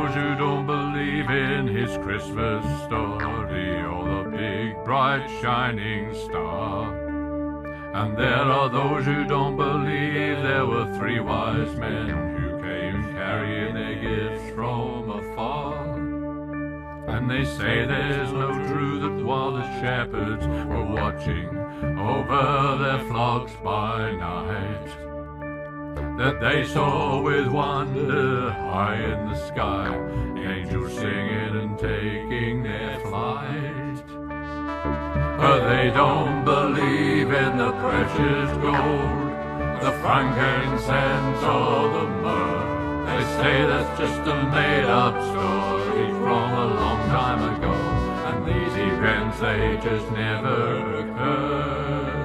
those who don't believe in his Christmas story or the big bright shining star. And there are those who don't believe there were 3 wise men who came carrying their gifts from afar. And they say there's no truth that while the shepherds were watching over their flocks by night, that they saw with wonder high in the sky angels singing and taking their flight. But they don't believe in the precious gold, the frankincense or the myrrh. They say that's just a made-up story from a long time ago, and these events, they just never occurred.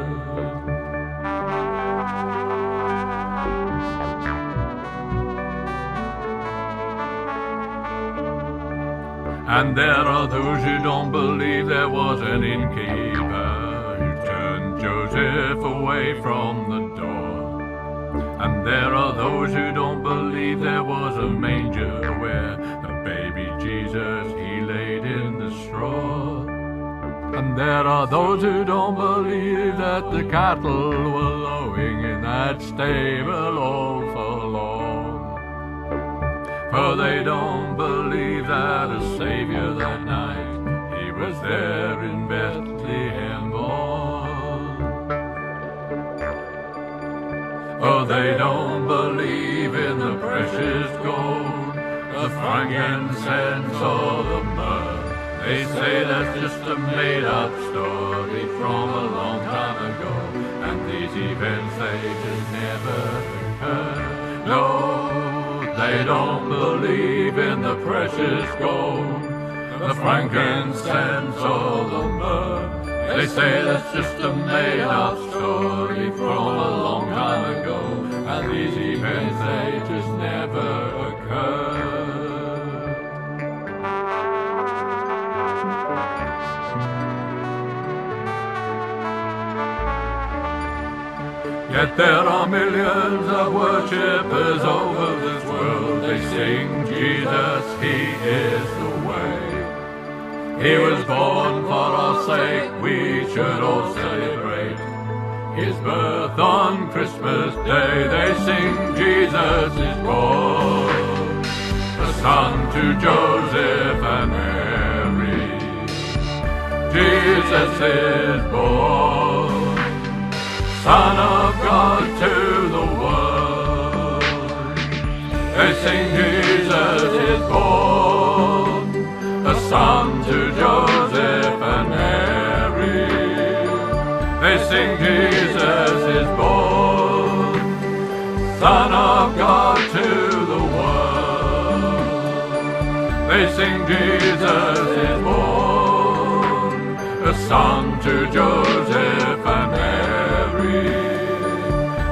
And there are those who don't believe there was an innkeeper who turned Joseph away from the door. And there are those who don't believe there was a manger where the baby Jesus, he laid in the straw. And there are those who don't believe that the cattle were lowing in that stable all forlorn. For they don't believe that a Savior that night, he was there in Bethlehem born. For they don't believe in the precious gold, the frankincense or the myrrh. They say that's just a made-up story from a long time ago, and these events, they just never occur. No, they don't believe in the precious gold, the frankincense or the myrrh. They say that's just a made-up story from a long time ago, and these events, they just never occur. Yet there are millions of worshippers over this world. They sing Jesus, he is the way. He was born for our sake, we should all celebrate his birth on Christmas Day. They sing Jesus is born, the son to Joseph and Mary. Jesus is born, Son of God to the world. They sing Jesus is born, a son to Joseph and Mary. They sing Jesus is born, Son of God to the world. They sing Jesus is born, a son to Joseph and Mary.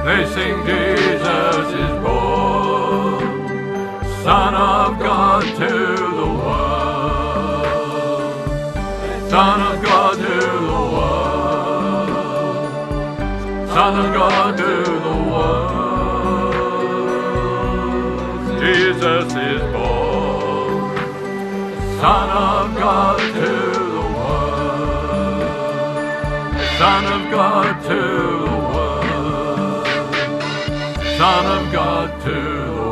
They sing Jesus is born, Son of God to the world. Son of God to the world. Son of God to the world. Jesus is born, Son of God to the world. Son of God to the world. Son of God to the world.